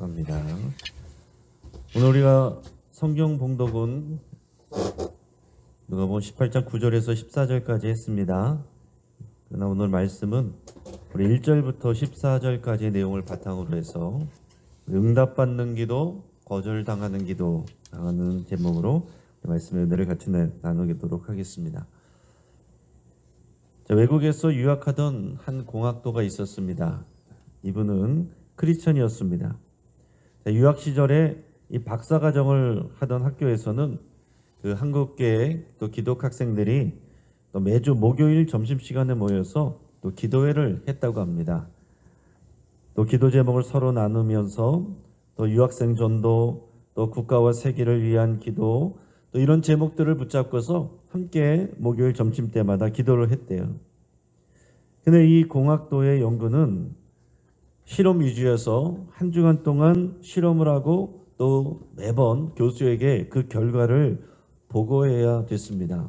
합니다. 오늘 우리가 성경 봉독은 누가복음 18장 9절에서 14절까지 했습니다. 그러나 오늘 말씀은 우리 1절부터 14절까지의 내용을 바탕으로 해서 응답받는 기도, 거절당하는 기도 당하는 제목으로 말씀의 은혜를 같이 나누도록 하겠습니다. 외국에서 유학하던 한 공학도가 있었습니다. 이분은 크리스천이었습니다. 유학 시절에 이 박사과정을 하던 학교에서는 그 한국계 또 기독 학생들이 또 매주 목요일 점심시간에 모여서 또 기도회를 했다고 합니다. 또 기도 제목을 서로 나누면서 또 유학생 전도, 또 국가와 세계를 위한 기도, 또 이런 제목들을 붙잡고서 함께 목요일 점심 때마다 기도를 했대요. 근데 이 공학도의 연구는 실험 위주여서 한 주간 동안 실험을 하고 또 매번 교수에게 그 결과를 보고해야 됐습니다.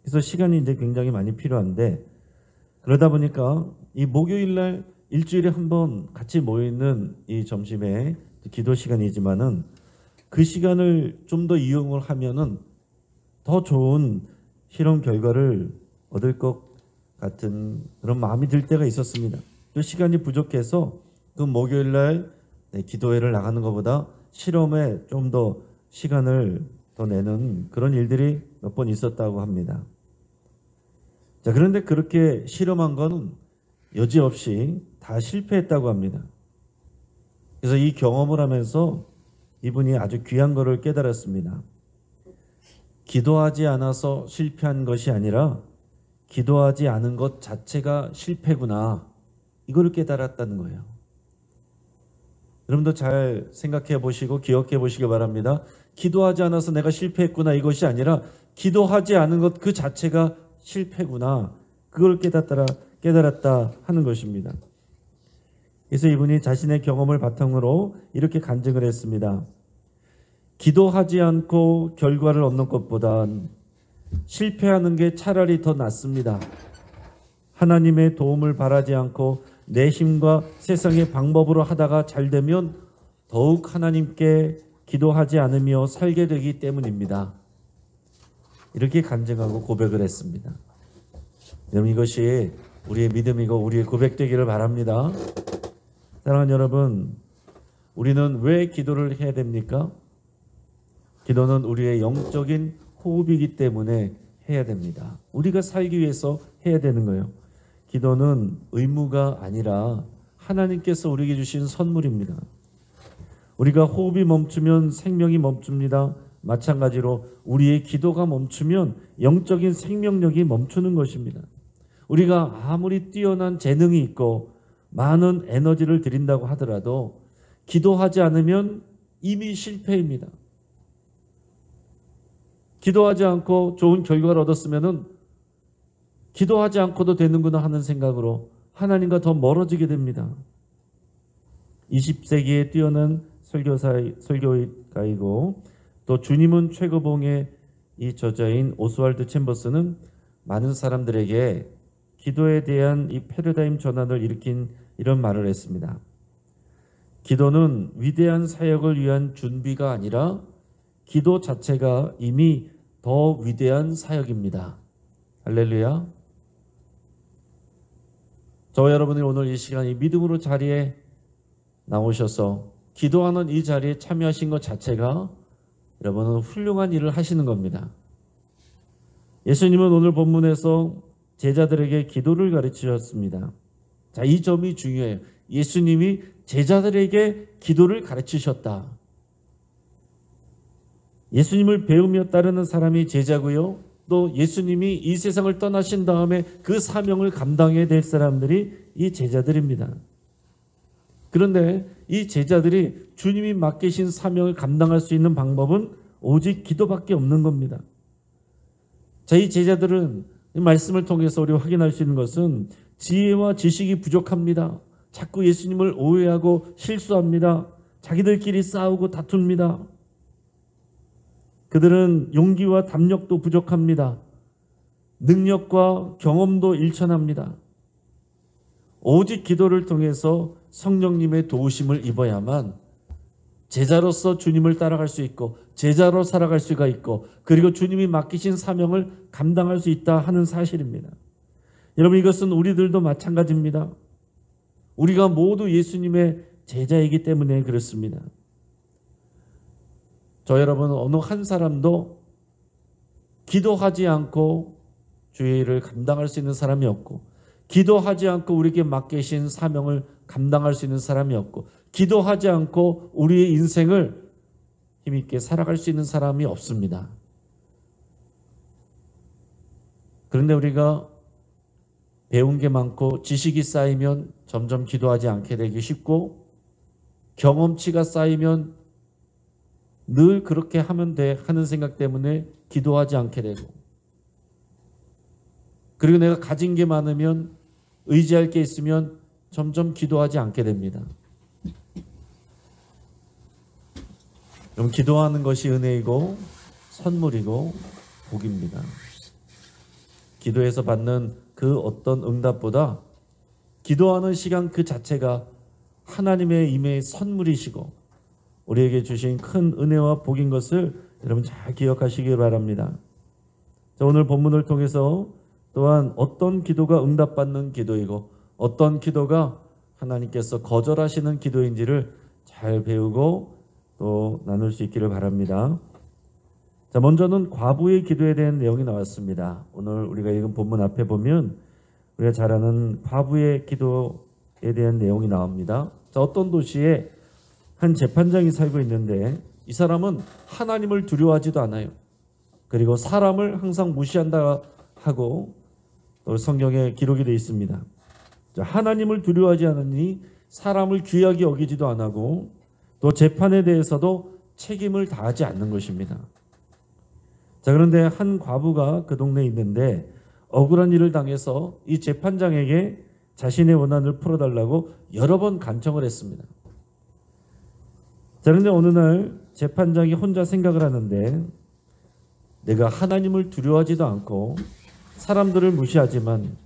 그래서 시간이 이제 굉장히 많이 필요한데, 그러다 보니까 이 목요일 날 일주일에 한 번 같이 모이는 이 점심에 기도 시간이지만은 그 시간을 좀 더 이용을 하면은 더 좋은 실험 결과를 얻을 것 같은 그런 마음이 들 때가 있었습니다. 그 시간이 부족해서 그 목요일 날 기도회를 나가는 것보다 실험에 좀 더 시간을 더 내는 그런 일들이 몇 번 있었다고 합니다. 자, 그런데 그렇게 실험한 건 여지없이 다 실패했다고 합니다. 그래서 이 경험을 하면서 이분이 아주 귀한 것을 깨달았습니다. 기도하지 않아서 실패한 것이 아니라 기도하지 않은 것 자체가 실패구나, 이걸 깨달았다는 거예요. 여러분도 잘 생각해 보시고 기억해 보시기 바랍니다. 기도하지 않아서 내가 실패했구나, 이것이 아니라 기도하지 않은 것 그 자체가 실패구나, 그걸 깨달았다 하는 것입니다. 그래서 이분이 자신의 경험을 바탕으로 이렇게 간증을 했습니다. 기도하지 않고 결과를 얻는 것보단 실패하는 게 차라리 더 낫습니다. 하나님의 도움을 바라지 않고 내 힘과 세상의 방법으로 하다가 잘 되면 더욱 하나님께 기도하지 않으며 살게 되기 때문입니다. 이렇게 간증하고 고백을 했습니다. 여러분, 이것이 우리의 믿음이고 우리의 고백되기를 바랍니다. 사랑하는 여러분, 우리는 왜 기도를 해야 됩니까? 기도는 우리의 영적인 호흡이기 때문에 해야 됩니다. 우리가 살기 위해서 해야 되는 거예요. 기도는 의무가 아니라 하나님께서 우리에게 주신 선물입니다. 우리가 호흡이 멈추면 생명이 멈춥니다. 마찬가지로 우리의 기도가 멈추면 영적인 생명력이 멈추는 것입니다. 우리가 아무리 뛰어난 재능이 있고 많은 에너지를 드린다고 하더라도 기도하지 않으면 이미 실패입니다. 기도하지 않고 좋은 결과를 얻었으면은 기도하지 않고도 되는구나 하는 생각으로 하나님과 더 멀어지게 됩니다. 20세기에 뛰어난 설교가이고 또 주님은 최고봉의 이 저자인 오스왈드 챔버스는 많은 사람들에게 기도에 대한 이 패러다임 전환을 일으킨 이런 말을 했습니다. 기도는 위대한 사역을 위한 준비가 아니라 기도 자체가 이미 더 위대한 사역입니다. 할렐루야. 저와 여러분이 오늘 이 시간 이 믿음으로 자리에 나오셔서 기도하는 이 자리에 참여하신 것 자체가 여러분은 훌륭한 일을 하시는 겁니다. 예수님은 오늘 본문에서 제자들에게 기도를 가르치셨습니다. 자, 이 점이 중요해요. 예수님이 제자들에게 기도를 가르치셨다. 예수님을 배우며 따르는 사람이 제자고요. 또 예수님이 이 세상을 떠나신 다음에 그 사명을 감당해야 될 사람들이 이 제자들입니다. 그런데 이 제자들이 주님이 맡기신 사명을 감당할 수 있는 방법은 오직 기도밖에 없는 겁니다. 자, 이 제자들은 이 말씀을 통해서 우리가 확인할 수 있는 것은 지혜와 지식이 부족합니다. 자꾸 예수님을 오해하고 실수합니다. 자기들끼리 싸우고 다툽니다. 그들은 용기와 담력도 부족합니다. 능력과 경험도 일천합니다. 오직 기도를 통해서 성령님의 도우심을 입어야만 제자로서 주님을 따라갈 수 있고 제자로 살아갈 수가 있고 그리고 주님이 맡기신 사명을 감당할 수 있다 하는 사실입니다. 여러분, 이것은 우리들도 마찬가지입니다. 우리가 모두 예수님의 제자이기 때문에 그렇습니다. 저 여러분, 어느 한 사람도 기도하지 않고 주의 일을 감당할 수 있는 사람이 없고, 기도하지 않고 우리에게 맡기신 사명을 감당할 수 있는 사람이 없고, 기도하지 않고 우리의 인생을 힘있게 살아갈 수 있는 사람이 없습니다. 그런데 우리가 배운 게 많고 지식이 쌓이면 점점 기도하지 않게 되기 쉽고, 경험치가 쌓이면 늘 그렇게 하면 돼 하는 생각 때문에 기도하지 않게 되고, 그리고 내가 가진 게 많으면, 의지할 게 있으면 점점 기도하지 않게 됩니다. 그럼 기도하는 것이 은혜이고 선물이고 복입니다. 기도에서 받는 그 어떤 응답보다 기도하는 시간 그 자체가 하나님의 임의 선물이시고 우리에게 주신 큰 은혜와 복인 것을 여러분 잘 기억하시기 바랍니다. 자, 오늘 본문을 통해서 또한 어떤 기도가 응답받는 기도이고 어떤 기도가 하나님께서 거절하시는 기도인지를 잘 배우고 또 나눌 수 있기를 바랍니다. 자, 먼저는 과부의 기도에 대한 내용이 나왔습니다. 오늘 우리가 읽은 본문 앞에 보면 우리가 잘 아는 과부의 기도에 대한 내용이 나옵니다. 자, 어떤 도시에 한 재판장이 살고 있는데 이 사람은 하나님을 두려워하지도 않아요. 그리고 사람을 항상 무시한다 하고 또 성경에 기록이 되어 있습니다. 자, 하나님을 두려워하지 않으니 사람을 귀하게 여기지도 안 하고 또 재판에 대해서도 책임을 다하지 않는 것입니다. 자, 그런데 한 과부가 그 동네에 있는데 억울한 일을 당해서 이 재판장에게 자신의 원한을 풀어달라고 여러 번 간청을 했습니다. 자, 그런데 어느 날 재판장이 혼자 생각을 하는데 내가 하나님을 두려워하지도 않고 사람들을 무시하지만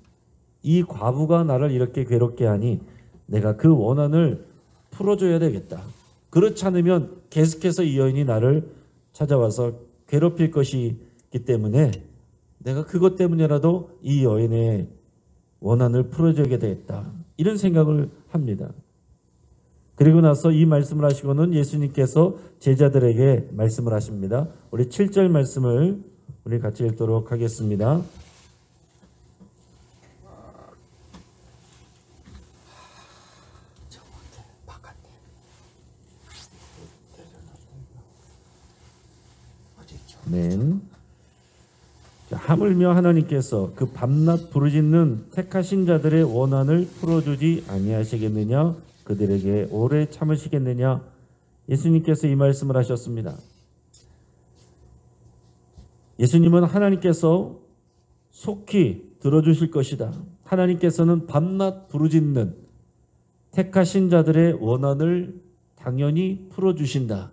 이 과부가 나를 이렇게 괴롭게 하니 내가 그 원한을 풀어줘야 되겠다. 그렇지 않으면 계속해서 이 여인이 나를 찾아와서 괴롭힐 것이기 때문에 내가 그것 때문이라도 이 여인의 원한을 풀어줘야 되겠다. 이런 생각을 합니다. 그리고 나서 이 말씀을 하시고는 예수님께서 제자들에게 말씀을 하십니다. 우리 7절 말씀을 우리 같이 읽도록 하겠습니다. 아멘. 하물며 하나님께서 그 밤낮 부르짖는 택하신 자들의 원한을 풀어주지 아니하시겠느냐? 그들에게 오래 참으시겠느냐? 예수님께서 이 말씀을 하셨습니다. 예수님은 하나님께서 속히 들어주실 것이다. 하나님께서는 밤낮 부르짖는 택하신 자들의 원한을 당연히 풀어주신다.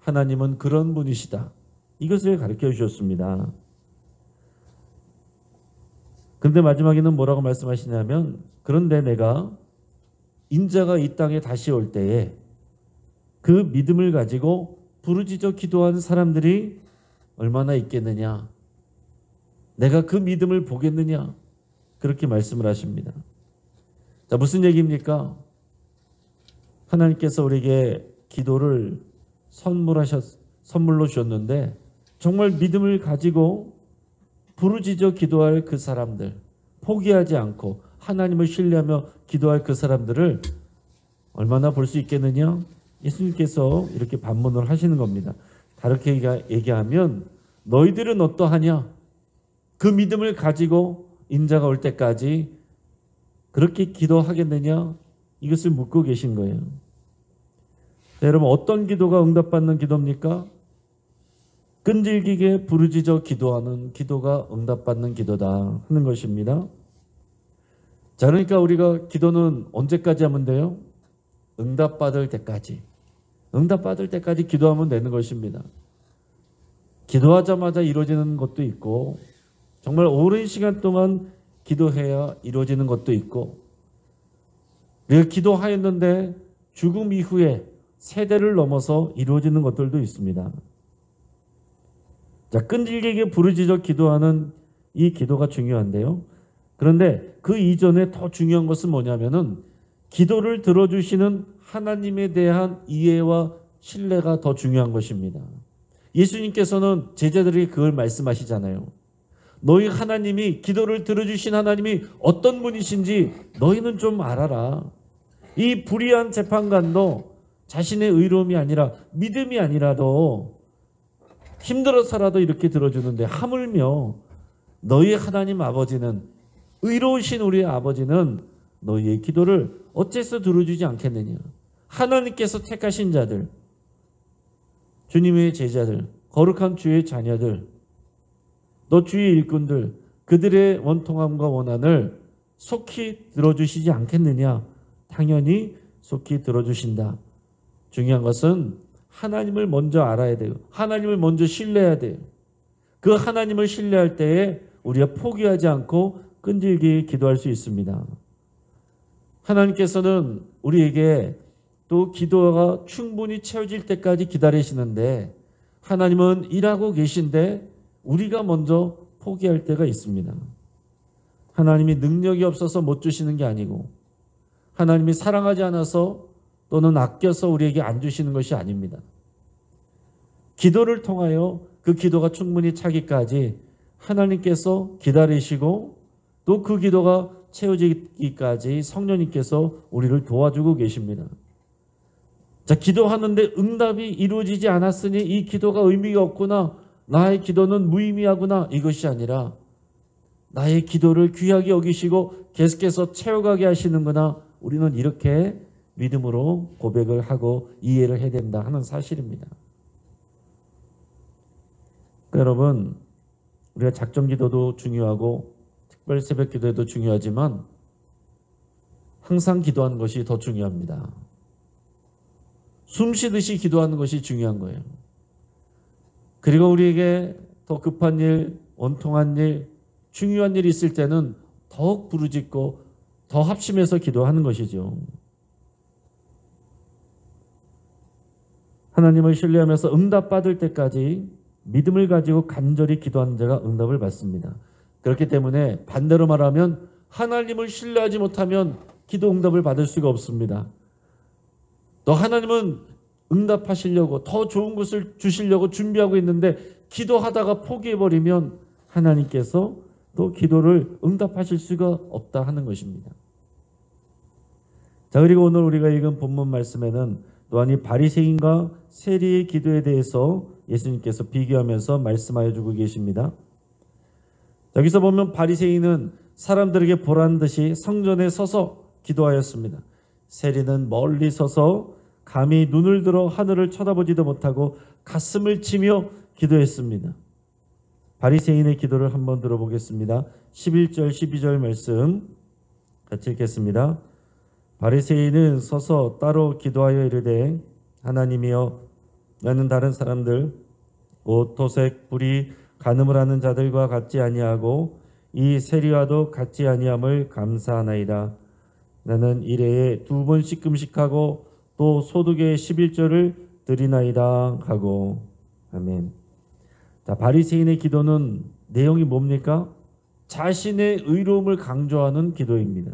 하나님은 그런 분이시다. 이것을 가르쳐 주셨습니다. 그런데 마지막에는 뭐라고 말씀하시냐면, 그런데 내가 인자가 이 땅에 다시 올 때에 그 믿음을 가지고 부르짖어 기도하는 사람들이 얼마나 있겠느냐, 내가 그 믿음을 보겠느냐, 그렇게 말씀을 하십니다. 자, 무슨 얘기입니까? 하나님께서 우리에게 기도를 선물로 주셨는데 정말 믿음을 가지고 부르짖어 기도할 그 사람들, 포기하지 않고 하나님을 신뢰하며 기도할 그 사람들을 얼마나 볼 수 있겠느냐? 예수님께서 이렇게 반문을 하시는 겁니다. 다르게 얘기하면 너희들은 어떠하냐? 그 믿음을 가지고 인자가 올 때까지 그렇게 기도하겠느냐? 이것을 묻고 계신 거예요. 자, 여러분, 어떤 기도가 응답받는 기도입니까? 끈질기게 부르짖어 기도하는 기도가 응답받는 기도다 하는 것입니다. 자, 그러니까 우리가 기도는 언제까지 하면 돼요? 응답받을 때까지. 응답받을 때까지 기도하면 되는 것입니다. 기도하자마자 이루어지는 것도 있고 정말 오랜 시간 동안 기도해야 이루어지는 것도 있고, 우리가 기도하였는데 죽음 이후에 세대를 넘어서 이루어지는 것들도 있습니다. 자, 끈질기게 부르짖어 기도하는 이 기도가 중요한데요. 그런데 그 이전에 더 중요한 것은 뭐냐면은 기도를 들어주시는 하나님에 대한 이해와 신뢰가 더 중요한 것입니다. 예수님께서는 제자들에게 그걸 말씀하시잖아요. 너희 하나님이, 기도를 들어주신 하나님이 어떤 분이신지 너희는 좀 알아라. 이 불의한 재판관도 자신의 의로움이 아니라 믿음이 아니라도 힘들어서라도 이렇게 들어주는데, 하물며 너희 하나님 아버지는, 의로우신 우리의 아버지는 너희의 기도를 어째서 들어주지 않겠느냐. 하나님께서 택하신 자들, 주님의 제자들, 거룩한 주의 자녀들, 너 주의 일꾼들, 그들의 원통함과 원한을 속히 들어주시지 않겠느냐. 당연히 속히 들어주신다. 중요한 것은 하나님을 먼저 알아야 돼요. 하나님을 먼저 신뢰해야 돼요. 그 하나님을 신뢰할 때에 우리가 포기하지 않고 끈질기게 기도할 수 있습니다. 하나님께서는 우리에게 또 기도가 충분히 채워질 때까지 기다리시는데, 하나님은 일하고 계신데 우리가 먼저 포기할 때가 있습니다. 하나님이 능력이 없어서 못 주시는 게 아니고, 하나님이 사랑하지 않아서 또는 아껴서 우리에게 안 주시는 것이 아닙니다. 기도를 통하여 그 기도가 충분히 차기까지 하나님께서 기다리시고, 또 그 기도가 채워지기까지 성령님께서 우리를 도와주고 계십니다. 자, 기도하는데 응답이 이루어지지 않았으니 이 기도가 의미가 없구나, 나의 기도는 무의미하구나, 이것이 아니라 나의 기도를 귀하게 여기시고 계속해서 채워가게 하시는구나, 우리는 이렇게 믿음으로 고백을 하고 이해를 해야 된다 하는 사실입니다. 그러니까 여러분, 우리가 작정 기도도 중요하고 특별 새벽 기도도 중요하지만 항상 기도하는 것이 더 중요합니다. 숨 쉬듯이 기도하는 것이 중요한 거예요. 그리고 우리에게 더 급한 일, 원통한 일, 중요한 일이 있을 때는 더욱 부르짖고 더 합심해서 기도하는 것이죠. 하나님을 신뢰하면서 응답받을 때까지 믿음을 가지고 간절히 기도하는 자가 응답을 받습니다. 그렇기 때문에 반대로 말하면 하나님을 신뢰하지 못하면 기도 응답을 받을 수가 없습니다. 또 하나님은 응답하시려고 더 좋은 것을 주시려고 준비하고 있는데 기도하다가 포기해버리면 하나님께서 또 기도를 응답하실 수가 없다 하는 것입니다. 자, 그리고 오늘 우리가 읽은 본문 말씀에는 또한 이 바리새인과 세리의 기도에 대해서 예수님께서 비교하면서 말씀하여 주고 계십니다. 여기서 보면 바리새인은 사람들에게 보란 듯이 성전에 서서 기도하였습니다. 세리는 멀리 서서 감히 눈을 들어 하늘을 쳐다보지도 못하고 가슴을 치며 기도했습니다. 바리새인의 기도를 한번 들어보겠습니다. 11절 12절 말씀 같이 읽겠습니다. 바리새인은 서서 따로 기도하여 이르되, 하나님이여, 나는 다른 사람들 곧 토색, 불의, 간음을 하는 자들과 같지 아니하고 이 세리와도 같지 아니함을 감사하나이다. 나는 일해에 2번씩 금식하고 또 소득의 11조를 드리나이다 하고. 아멘. 자, 바리새인의 기도는 내용이 뭡니까? 자신의 의로움을 강조하는 기도입니다.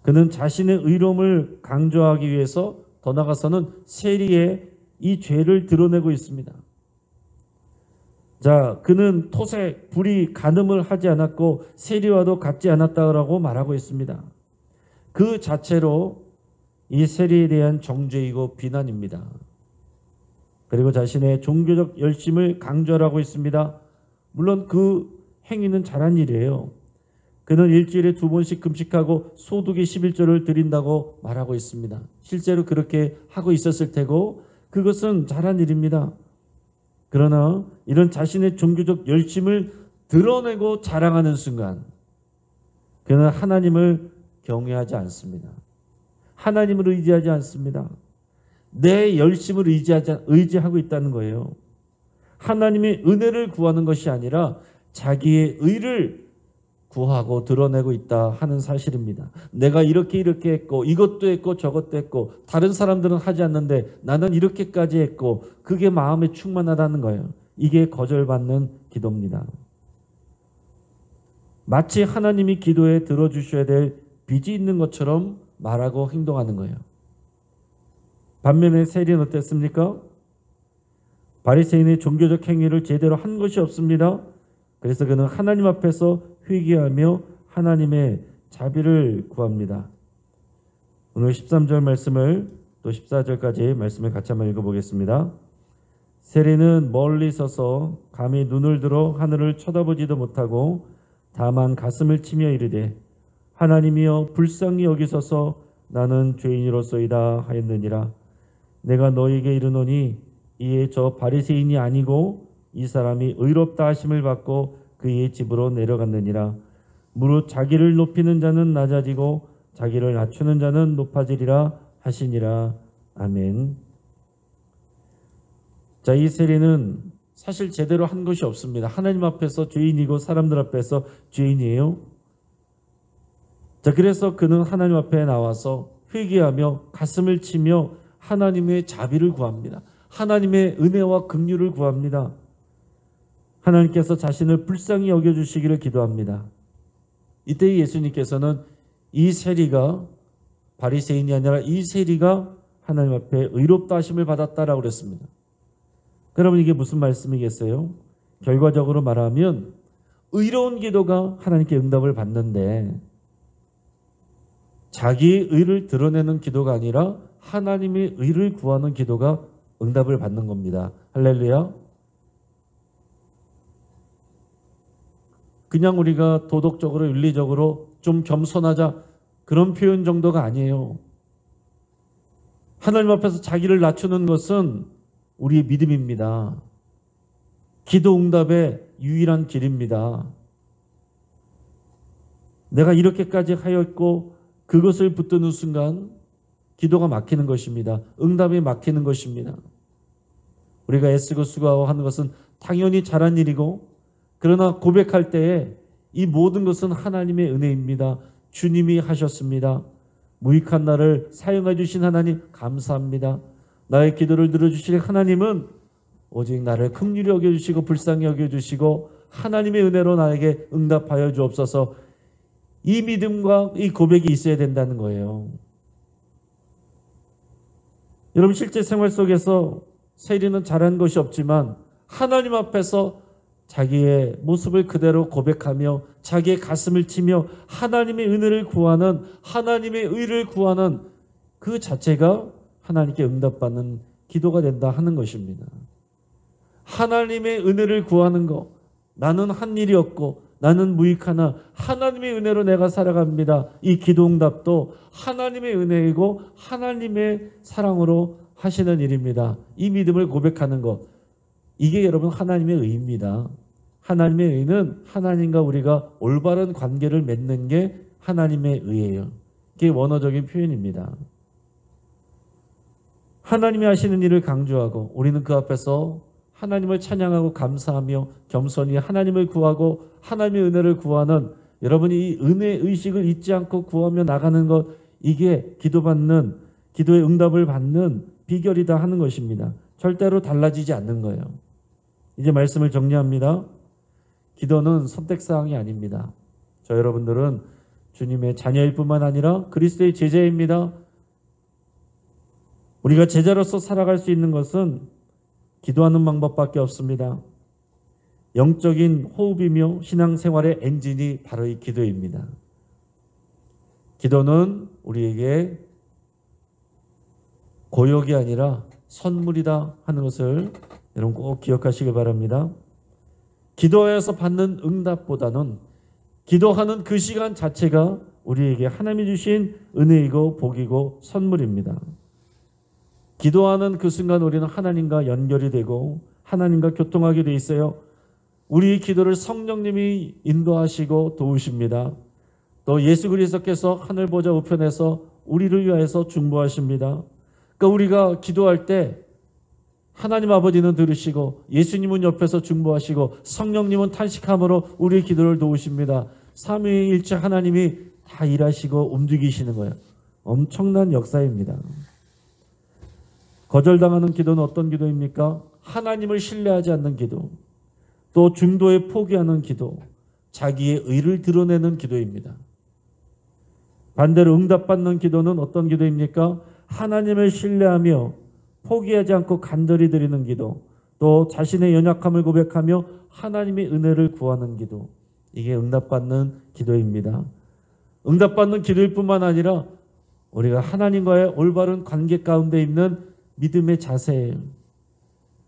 그는 자신의 의로움을 강조하기 위해서 더 나아가서는 세리의 이 죄를 드러내고 있습니다. 자, 그는 토색, 불의, 간음을 하지 않았고 세리와도 같지 않았다고 말하고 있습니다. 그 자체로 이 세리에 대한 정죄이고 비난입니다. 그리고 자신의 종교적 열심을 강조하고 있습니다. 물론 그 행위는 잘한 일이에요. 그는 일주일에 2번씩 금식하고 소득의 11조를 드린다고 말하고 있습니다. 실제로 그렇게 하고 있었을 테고 그것은 잘한 일입니다. 그러나 이런 자신의 종교적 열심을 드러내고 자랑하는 순간 그는 하나님을 경외하지 않습니다. 하나님을 의지하지 않습니다. 내 열심을 의지하고 있다는 거예요. 하나님의 은혜를 구하는 것이 아니라 자기의 의를 구하고 드러내고 있다 하는 사실입니다. 내가 이렇게 했고 이것도 했고 저것도 했고 다른 사람들은 하지 않는데 나는 이렇게까지 했고 그게 마음에 충만하다는 거예요. 이게 거절받는 기도입니다. 마치 하나님이 기도에 들어주셔야 될 빚이 있는 것처럼 말하고 행동하는 거예요. 반면에 세리는 어땠습니까? 바리새인의 종교적 행위를 제대로 한 것이 없습니다. 그래서 그는 하나님 앞에서 회개하며 하나님의 자비를 구합니다. 오늘 13절 말씀을 또 14절까지 말씀을 같이 한번 읽어보겠습니다. 세리는 멀리 서서 감히 눈을 들어 하늘을 쳐다보지도 못하고 다만 가슴을 치며 이르되 하나님이여 불쌍히 여기소서 나는 죄인이로소이다 하였느니라. 내가 너에게 이르노니 이에 저 바리새인이 아니고 이 사람이 의롭다 하심을 받고 그의 집으로 내려갔느니라. 무릇 자기를 높이는 자는 낮아지고 자기를 낮추는 자는 높아지리라 하시니라. 아멘. 자, 이 세리는 사실 제대로 한 것이 없습니다. 하나님 앞에서 죄인이고 사람들 앞에서 죄인이에요. 자, 그래서 그는 하나님 앞에 나와서 회개하며 가슴을 치며 하나님의 자비를 구합니다. 하나님의 은혜와 긍휼을 구합니다. 하나님께서 자신을 불쌍히 여겨주시기를 기도합니다. 이때 예수님께서는 이 세리가 바리새인이 아니라 이 세리가 하나님 앞에 의롭다 하심을 받았다라고 그랬습니다. 여러분, 이게 무슨 말씀이겠어요? 결과적으로 말하면 의로운 기도가 하나님께 응답을 받는데 자기의 의를 드러내는 기도가 아니라 하나님의 의를 구하는 기도가 응답을 받는 겁니다. 할렐루야. 그냥 우리가 도덕적으로 윤리적으로 좀 겸손하자 그런 표현 정도가 아니에요. 하나님 앞에서 자기를 낮추는 것은 우리의 믿음입니다. 기도 응답의 유일한 길입니다. 내가 이렇게까지 하였고 그것을 붙드는 순간 기도가 막히는 것입니다. 응답이 막히는 것입니다. 우리가 애쓰고 수고하고 하는 것은 당연히 잘한 일이고 그러나 고백할 때에 이 모든 것은 하나님의 은혜입니다. 주님이 하셨습니다. 무익한 나를 사용해 주신 하나님 감사합니다. 나의 기도를 들어주실 하나님은 오직 나를 긍휼히 여겨주시고 불쌍히 여겨주시고 하나님의 은혜로 나에게 응답하여 주옵소서. 이 믿음과 이 고백이 있어야 된다는 거예요. 여러분, 실제 생활 속에서 세리는 잘한 것이 없지만 하나님 앞에서 자기의 모습을 그대로 고백하며 자기의 가슴을 치며 하나님의 은혜를 구하는, 하나님의 의를 구하는 그 자체가 하나님께 응답받는 기도가 된다 하는 것입니다. 하나님의 은혜를 구하는 것, 나는 한 일이 없고 나는 무익하나 하나님의 은혜로 내가 살아갑니다. 이 기도 응답도 하나님의 은혜이고 하나님의 사랑으로 하시는 일입니다. 이 믿음을 고백하는 것, 이게 여러분 하나님의 의입니다. 하나님의 의는 하나님과 우리가 올바른 관계를 맺는 게 하나님의 의예요. 이게 원어적인 표현입니다. 하나님이 하시는 일을 강조하고 우리는 그 앞에서 하나님을 찬양하고 감사하며 겸손히 하나님을 구하고 하나님의 은혜를 구하는, 여러분이 이 은혜 의식을 잊지 않고 구하며 나가는 것, 이게 기도의 응답을 받는 비결이다 하는 것입니다. 절대로 달라지지 않는 거예요. 이제 말씀을 정리합니다. 기도는 선택사항이 아닙니다. 저 여러분들은 주님의 자녀일 뿐만 아니라 그리스도의 제자입니다. 우리가 제자로서 살아갈 수 있는 것은 기도하는 방법밖에 없습니다. 영적인 호흡이며 신앙생활의 엔진이 바로 이 기도입니다. 기도는 우리에게 고역이 아니라 선물이다 하는 것을 여러분 꼭 기억하시기 바랍니다. 기도하여서 받는 응답보다는 기도하는 그 시간 자체가 우리에게 하나님이 주신 은혜이고 복이고 선물입니다. 기도하는 그 순간 우리는 하나님과 연결이 되고 하나님과 교통하게 돼 있어요. 우리 기도를 성령님이 인도하시고 도우십니다. 또 예수 그리스도께서 하늘 보좌 우편에서 우리를 위하여서 중보하십니다. 그러니까 우리가 기도할 때 하나님 아버지는 들으시고 예수님은 옆에서 중보하시고 성령님은 탄식함으로 우리의 기도를 도우십니다. 삼위일체 하나님이 다 일하시고 움직이시는 거예요. 엄청난 역사입니다. 거절당하는 기도는 어떤 기도입니까? 하나님을 신뢰하지 않는 기도, 또 중도에 포기하는 기도, 자기의 의를 드러내는 기도입니다. 반대로 응답받는 기도는 어떤 기도입니까? 하나님을 신뢰하며 포기하지 않고 간절히 드리는 기도, 또 자신의 연약함을 고백하며 하나님의 은혜를 구하는 기도. 이게 응답받는 기도입니다. 응답받는 기도일 뿐만 아니라 우리가 하나님과의 올바른 관계 가운데 있는 믿음의 자세예요.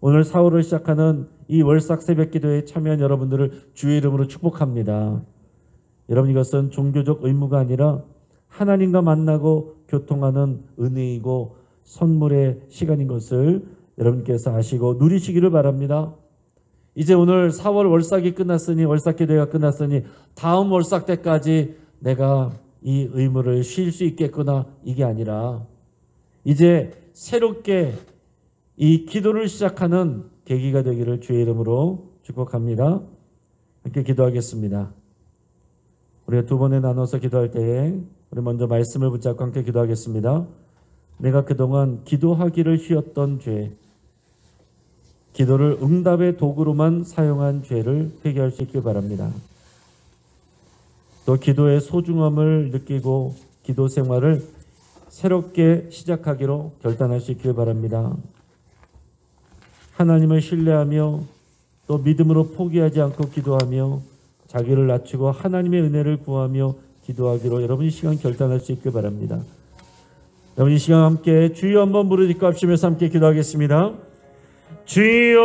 오늘 4월을 시작하는 이 월삭 새벽 기도에 참여한 여러분들을 주의 이름으로 축복합니다. 여러분, 이것은 종교적 의무가 아니라 하나님과 만나고 교통하는 은혜이고 선물의 시간인 것을 여러분께서 아시고 누리시기를 바랍니다. 이제 오늘 4월 월삭이 끝났으니, 월삭 기도회가 끝났으니 다음 월삭 때까지 내가 이 의무를 쉴 수 있겠구나, 이게 아니라 이제 새롭게 이 기도를 시작하는 계기가 되기를 주의 이름으로 축복합니다. 함께 기도하겠습니다. 우리가 두 번에 나눠서 기도할 때에 우리 먼저 말씀을 붙잡고 함께 기도하겠습니다. 내가 그동안 기도하기를 쉬었던 죄, 기도를 응답의 도구로만 사용한 죄를 회개할 수 있길 바랍니다. 또 기도의 소중함을 느끼고 기도 생활을 새롭게 시작하기로 결단할 수 있길 바랍니다. 하나님을 신뢰하며 또 믿음으로 포기하지 않고 기도하며 자기를 낮추고 하나님의 은혜를 구하며 기도하기로 여러분 이 시간 결단할 수 있길 바랍니다. 여러분 이 시간 함께 주여 한번 부르짖고 합심해서 함께 기도하겠습니다. 주여,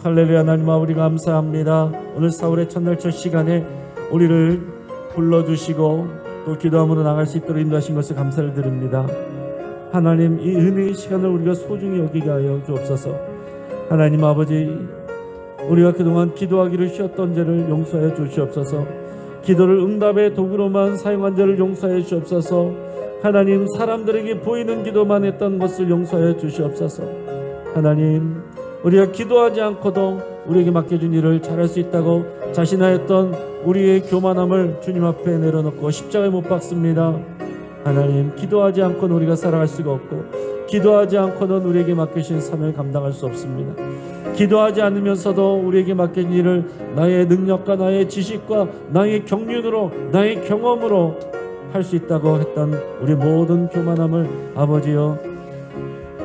할렐루야. 하나님 아버지 감사합니다. 오늘 4월의 첫날 첫 시간에 우리를 불러주시고 또 기도함으로 나갈 수 있도록 인도하신 것을 감사를 드립니다. 하나님, 이 은혜의 시간을 우리가 소중히 여기게 하여 주옵소서. 하나님 아버지, 우리가 그동안 기도하기를 쉬었던 죄를 용서하여 주시옵소서. 기도를 응답의 도구로만 사용한 죄를 용서하여 주시옵소서. 하나님, 사람들에게 보이는 기도만 했던 것을 용서하여 주시옵소서. 하나님, 우리가 기도하지 않고도 우리에게 맡겨준 일을 잘할 수 있다고 자신하였던 우리의 교만함을 주님 앞에 내려놓고 십자가에 못 박습니다. 하나님, 기도하지 않고는 우리가 살아갈 수가 없고 기도하지 않고는 우리에게 맡기신 삶을 감당할 수 없습니다. 기도하지 않으면서도 우리에게 맡긴 일을 나의 능력과 나의 지식과 나의 경륜으로 나의 경험으로 할 수 있다고 했던 우리 모든 교만함을 아버지여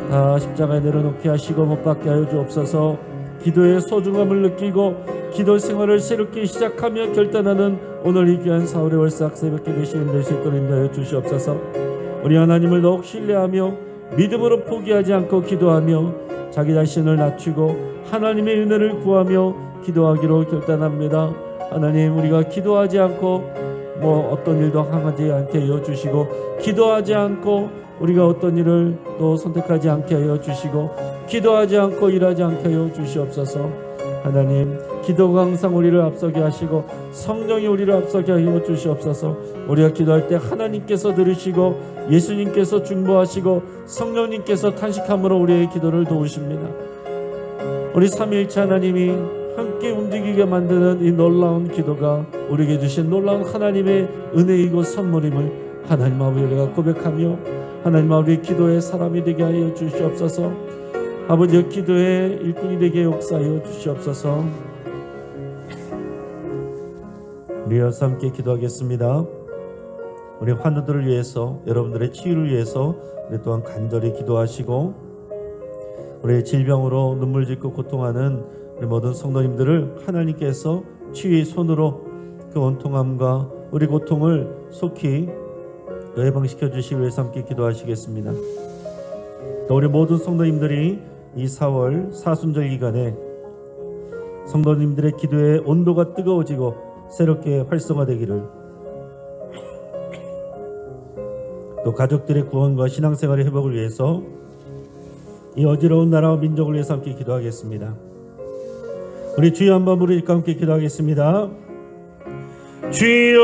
다 십자가에 내려놓게 하시고 못 박게 하여 주옵소서. 기도의 소중함을 느끼고 기도 생활을 새롭게 시작하며 결단하는 오늘 이 귀한 4월의 월삭 새벽기도 시간 될 수 있도록 인도하여 주시옵소서. 우리 하나님을 더욱 신뢰하며 믿음으로 포기하지 않고 기도하며 자기 자신을 낮추고 하나님의 은혜를 구하며 기도하기로 결단합니다. 하나님, 우리가 기도하지 않고 어떤 일도 하지 않게 하여 주시고 기도하지 않고 우리가 어떤 일을 또 선택하지 않게 하여 주시고 기도하지 않고 일하지 않게 하여 주시옵소서. 하나님, 기도가 항상 우리를 앞서게 하시고 성령이 우리를 앞서게 하여 주시옵소서. 우리가 기도할 때 하나님께서 들으시고 예수님께서 중보하시고 성령님께서 탄식함으로 우리의 기도를 도우십니다. 우리 삼위일체 하나님이 함께 움직이게 만드는 이 놀라운 기도가 우리에게 주신 놀라운 하나님의 은혜이고 선물임을 하나님 아버지 우리가 고백하며 하나님 아버지 기도의 사람이 되게 하여 주시옵소서. 아버지 기도의 일꾼이 되게 역사하여 주시옵소서. 우리여서 함께 기도하겠습니다. 우리 환우들을 위해서, 여러분들의 치유를 위해서 우리 또한 간절히 기도하시고 우리의 질병으로 눈물 짓고 고통하는 우리 모든 성도님들을 하나님께서 치유의 손으로 그 원통함과 우리 고통을 속히 예방시켜 주시기 위해서 함께 기도하시겠습니다. 또 우리 모든 성도님들이 이 4월 사순절 기간에 성도님들의 기도의 온도가 뜨거워지고 새롭게 활성화되기를, 또 가족들의 구원과 신앙생활의 회복을 위해서 이 어지러운 나라와 민족을 위해서 함께 기도하겠습니다. 우리 주여 한번 부르짖고 함께 기도하겠습니다. 주여,